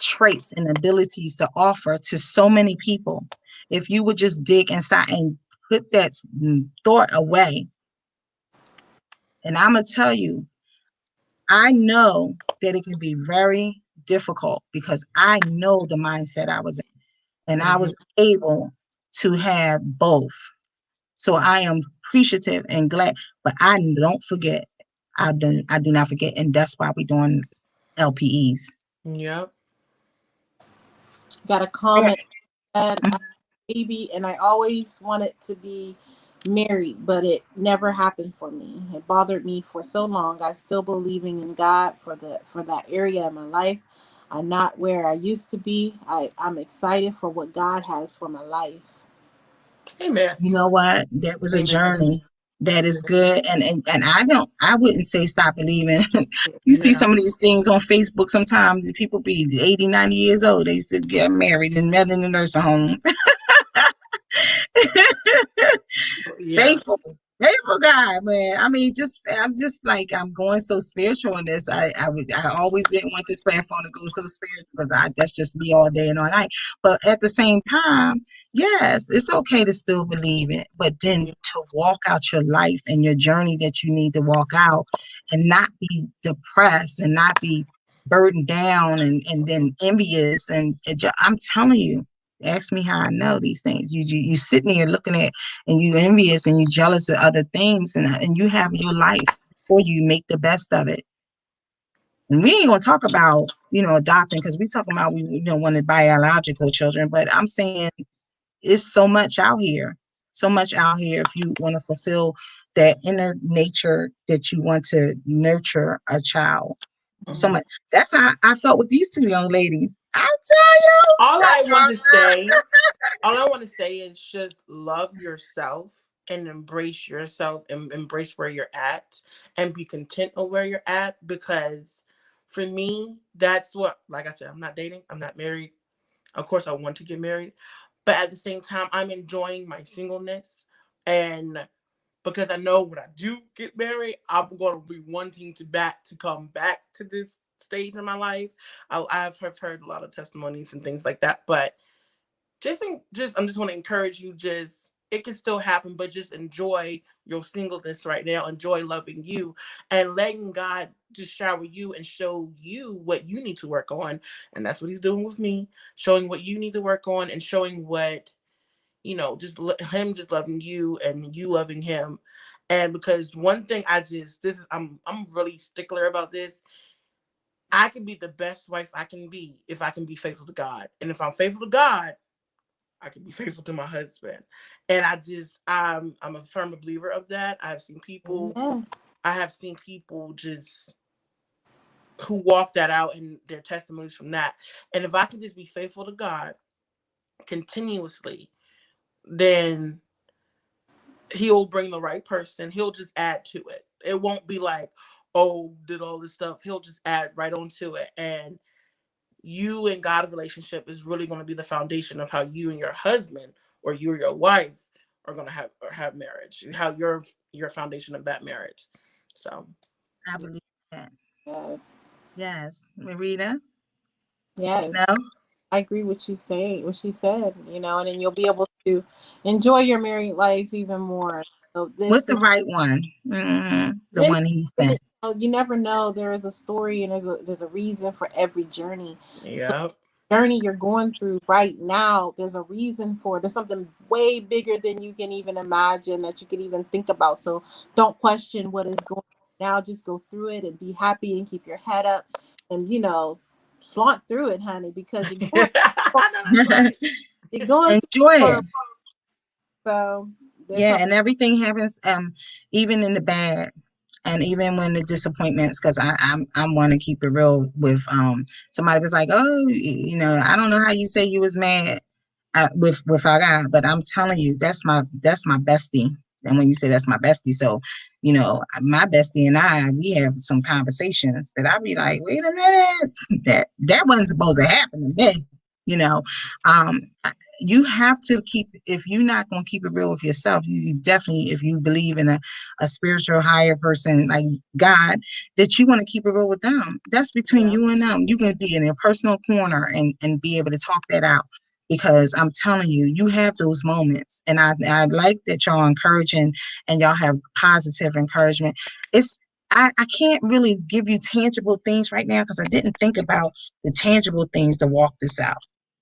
traits and abilities to offer to so many people. If you would just dig inside and put that thought away, and I'm going to tell you, I know that it can be very difficult because I know the mindset I was in, and I Mhm. was able to have both. So I am appreciative and glad, but I don't forget. I do not forget, and that's why we're doing LPEs. Yep. Got a Spirit. comment that I have a baby and I always wanted to be married, but it never happened for me. It bothered me for so long. I still believing in God for that area of my life. I'm not where I used to be. I'm excited for what God has for my life. Amen. You know what? That was a Amen. journey. that is good. And I wouldn't say stop believing. You see Yeah. some of these things on Facebook sometimes, the people be 80, 90 years old, they still get married and met in the nursing home. Yeah. Faithful, faithful God, man. I mean, I'm just like, I'm going so spiritual in this. I always didn't want this platform to go so spiritual because that's just me all day and all night. But at the same time, yes, it's okay to still believe it, but then Yeah. to walk out your life and your journey that you need to walk out, and not be depressed and not be burdened down and then envious I'm telling you. Ask me how I know these things. You sitting there looking at, and you envious and you jealous of other things, and you have your life before you make the best of it. And we ain't gonna talk about, adopting, because we talking about we don't want biological children, but I'm saying it's so much out here. So much out here if you want to fulfill that inner nature that you want to nurture a child. So Mhm. much. That's how I felt with these two young ladies. I tell you, All I want to that say, all I want to say is just love yourself and embrace yourself and embrace where you're at and be content of where you're at, because for me, that's what, like I said, I'm not dating, I'm not married. Of course, I want to get married, but at the same time, I'm enjoying my singleness. And because I know when I do get married, I'm going to be wanting to come back to this stage in my life. I've heard a lot of testimonies and things like that, but I'm just want to encourage you. Just it can still happen, but just enjoy your singleness right now. Enjoy loving you and letting God just shower you and show you what you need to work on. And that's what He's doing with me, showing what you need to work on and showing what just Him just loving you and you loving Him. And because one thing I'm really stickler about this. I can be the best wife I can be if I can be faithful to God. And if I'm faithful to God, I can be faithful to my husband. And I'm a firm believer of that. Amen. I have seen people just who walk that out and their testimonies from that. And if I can just be faithful to God continuously, then He'll bring the right person. He'll just add to it. It won't be like, oh, did all this stuff. He'll just add right onto it. And you and God relationship is really going to be the foundation of how you and your husband or you or your wife are going to have marriage. How your foundation of that marriage. So I believe that. Yes. Yes, Marita. Yes. No, I agree with you say what she said, and then you'll be able to enjoy your married life even more. So with this the is right one. The and one he sent. you never know. There is a story and there's a reason for every journey. So yeah. journey you're going through right now, there's a reason for it. There's something way bigger than you can even imagine that you could even think about. So don't question what is going on now. Just go through it and be happy and keep your head up and flaunt through it, honey, because I know that's right. you're going Enjoy through it. it. So there's Yeah, something. and everything happens, even in the bad, and even when the disappointments. Because I'm want to keep it real with somebody was like, oh, I don't know how you say you was mad with our guy, but I'm telling you, that's my bestie. And when you say that's my bestie, so my bestie and we have some conversations that I be like, wait a minute, that wasn't supposed to happen to me, you know. Um, you have to keep, if you're not going to keep it real with yourself, you definitely, if you believe in a spiritual higher person like God, that you want to keep it real with them. That's between Yeah. you and them. You can be in a personal corner and be able to talk that out, because I'm telling you, you have those moments. And I like that y'all encouraging and y'all have positive encouragement. It's I can't really give you tangible things right now because I didn't think about the tangible things to walk this out.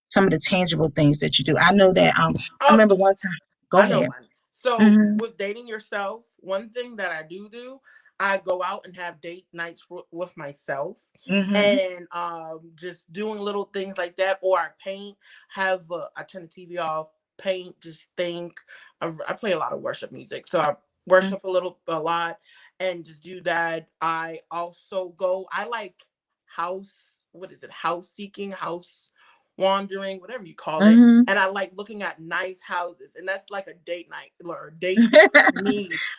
Some of the tangible things that you do. I know that I Oh, remember one time. Go I know ahead. one. So Mm-hmm. with dating yourself, one thing that I do, I go out and have date nights with myself, Mm-hmm. and just doing little things like that. Or I paint. I turn the TV off, paint, just think. I play a lot of worship music, so I worship a lot, and just do that. I also go. I like house. What is it? House seeking. House wandering, whatever you call it. Mhm. And I like looking at nice houses. And that's like a date night or date need.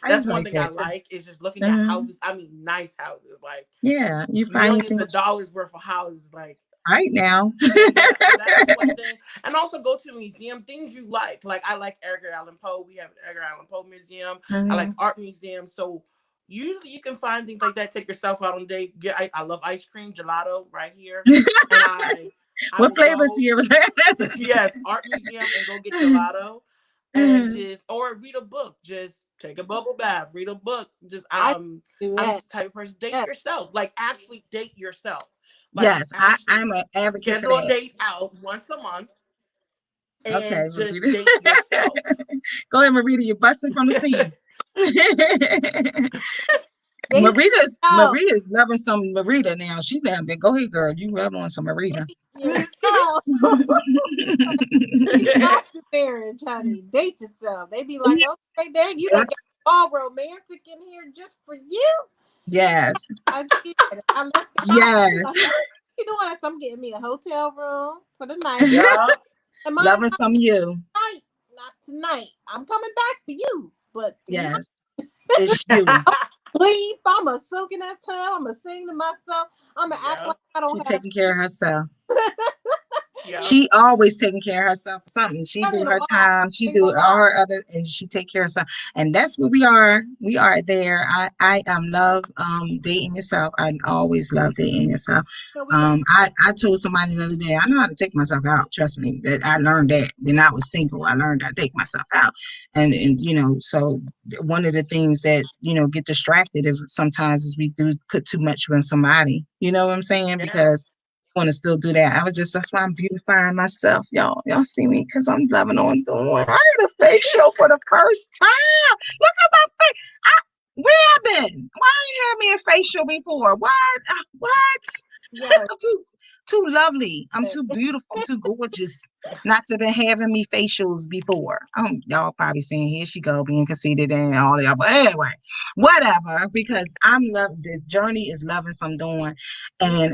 I That's used to one like thing I that too. like is just looking at Mhm. houses. I mean, nice houses, like Yeah, you find your millions of things dollars worth of houses. Like, right now. so that's one thing. And also go to a museum, things you like. Like I like Edgar Allan Poe. We have an Edgar Allan Poe museum. I like Mhm. art museums. So usually you can find things like that. Take yourself out on a date. I love ice cream, gelato right here. And I What will flavors go here was to that? yes, art museum and go get gelato and just or read a book. Just take a bubble bath, read a book. Just I do I'm that. just the type of person date Yes. yourself. Like actually date yourself. Like Yes, I'm actually an advocate for schedule a that. date out once a month Okay, and just Marita. date yourself. Go ahead, Marita. You're busting from the seam. Date yourself. Marita's loving some Marita now. She down there. Go ahead, girl. You rub on some Marita. Date yourself. It's off the marriage, honey. Date yourself. They be like, okay, Dad, you don't get all romantic in here just for you. Yes. I did. I left the house. Yes. You doing this? I'm getting me a hotel room for the night. Yeah. And mine Loving some you. tonight, not tonight. I'm coming back for you, but tonight, Yes. It's you. sleep. I'ma soak in that tub. I'ma sing to myself. I'ma act Yeah. like I She don't have. taking care of herself. Yeah. She always taking care of herself for something. She I'm do in a her while. time. She Ain't do gonna all lie. her other, and she take care of herself. And that's what we are. We are there. I love dating yourself. I always love dating yourself. So we got I told somebody the other day, I know how to take myself out. Trust me. That I learned that when I was single. I learned how to take myself out. And so one of the things that get distracted if sometimes is we do put too much on somebody. You know what I'm saying? Yeah. Because want to still do that. That's why I'm beautifying myself, y'all. Y'all see me because I'm loving on doing. I had a facial for the first time. Look at my face. Where I been? Why ain't had me a facial before? What? What? yes. I'm too lovely. I'm too beautiful. I'm too gorgeous not to been having me facials before. Y'all probably saying here she go being conceited and all that. But anyway, whatever. Because I'm love the journey is loving some doing, and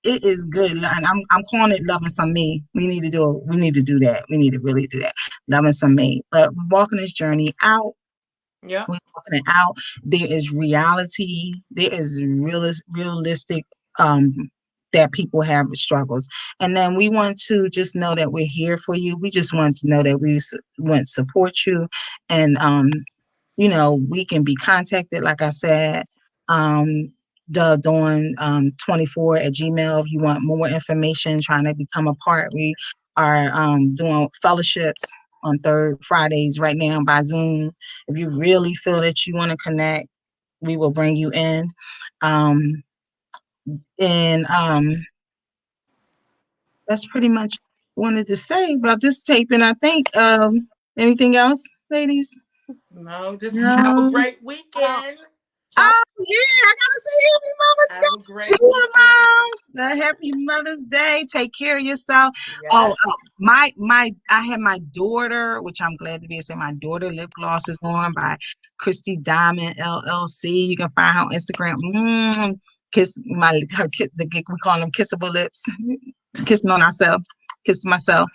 it is good. And I'm calling it loving some me. We need to do it. We need to do that. We need to really do that. Loving some me. But we're walking this journey out. Yeah. We're walking it out. There is reality. There is realistic that people have struggles. And then we want to just know that we're here for you. We just want to know that we want to support you. And we can be contacted, like I said, the Dawn 24 at Gmail if you want more information, trying to become a part. We are doing fellowships on third Fridays right now by Zoom. If you really feel that you want to connect, we will bring you in. And that's pretty much wanted to say about this taping. I think anything else, ladies? No, just have a No. great I don't weekend. shout Yeah, I gotta say Happy Mother's Have a Day to great your weekend. moms. Happy Mother's Day. Take care of yourself. Oh, Yes. I had my daughter, which I'm glad to be saying my daughter lip gloss is on by Christy Diamond LLC. You can find her on Instagram. Kiss we call them kissable lips. Kissing on ourselves. Kiss myself.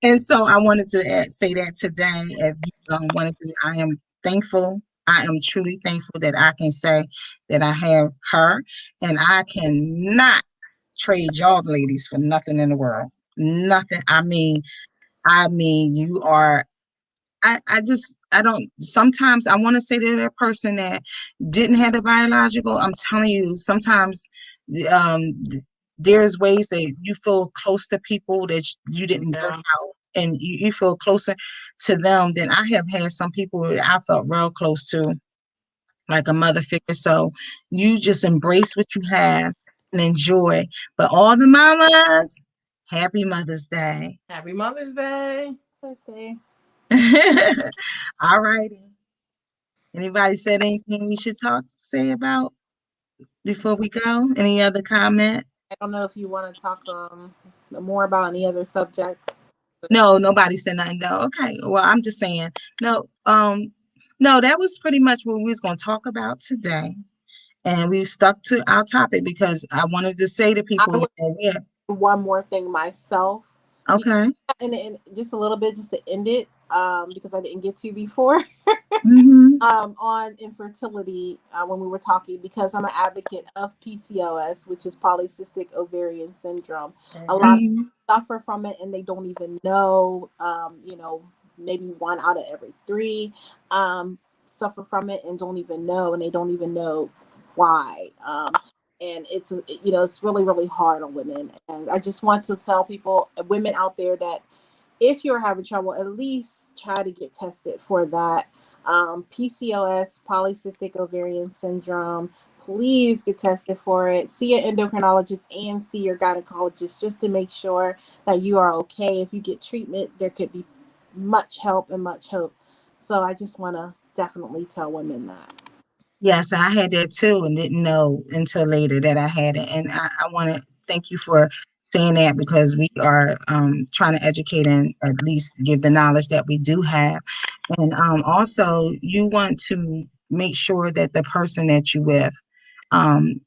And so I wanted to say that today. If you wanted to, I am thankful. I am truly thankful that I can say that I have her, and I cannot trade y'all ladies for nothing in the world. Nothing. I mean, you are. I don't. Sometimes I want to say to that person that didn't have a biological. I'm telling you, sometimes um, there's ways that you feel close to people that you didn't birth Yeah. out, and you feel closer to them than I have had some people that I felt real close to, like a mother figure. So you just embrace what you have and enjoy. But all the mamas, happy Mother's Day. Happy Mother's Day. birthday. All righty. Anybody said anything we should say about before we go? Any other comment? I don't know if you want to talk more about any other subjects. No, nobody said nothing. No. Okay. Well, I'm just saying. No. No, that was pretty much what we was going to talk about today. And we stuck to our topic because I wanted to say to I people, would yeah, do one more thing myself, because, okay. and just a little bit just to end it, because I didn't get to before. Mm-hmm. On infertility, when we were talking, because I'm an advocate of PCOS, which is polycystic ovarian syndrome. A lot of Mm-hmm. people suffer from it and they don't even know. Maybe one out of every three suffer from it and don't even know, and they don't even know why. And it's really, really hard on women. And I just want to tell people, women out there, that if you're having trouble, at least try to get tested for that. PCOS, polycystic ovarian syndrome. Please get tested for it. See an endocrinologist and see your gynecologist, just to make sure that you are okay. If you get treatment, there could be much help and much hope. So I just want to definitely tell women that. Yes, I had that too and didn't know until later that I had it. And I want to thank you for saying that because we are trying to educate and at least give the knowledge that we do have. And also, you want to make sure that the person that you with, um,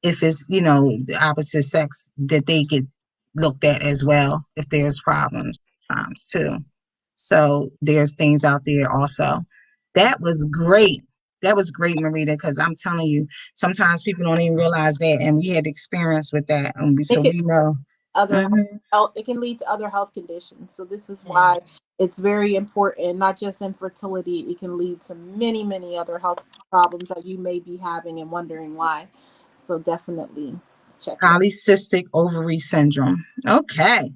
if it's, the opposite sex, that they get looked at as well if there's problems too. So there's things out there also. That was great. That was great, Marita, because I'm telling you, sometimes people don't even realize that, and we had experience with that, and It so can we know. other Hmm. health, it can lead to other health conditions. So this is Mm. why it's very important, not just infertility. It can lead to many, many other health problems that you may be having and wondering why. So definitely check it out. Polycystic ovary syndrome. Okay.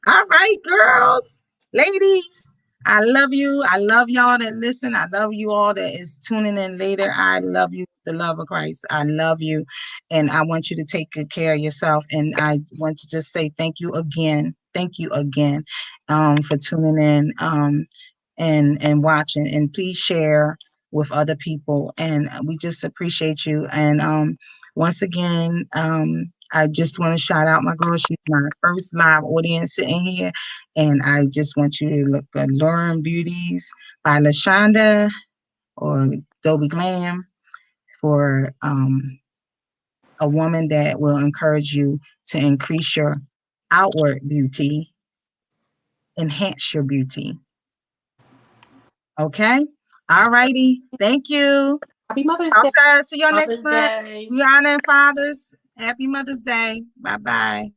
All right, girls, ladies. I love you. I love y'all that listen. I love you all that is tuning in later. I love you, with the love of Christ. I love you. And I want you to take good care of yourself. And I want to just say thank you again. Thank you again for tuning in and watching. And please share with other people. And we just appreciate you. And once again, I just want to shout out my girl. She's my first live audience sitting here. And I just want you to look at Lauren Beauties by LaShonda or Dobie Glam for a woman that will encourage you to increase your outward beauty, enhance your beauty. Okay? All righty. Thank you. Happy Mother's Day. Okay, see y'all next Mother's month. Day. We honoring fathers. Happy Mother's Day. Bye bye.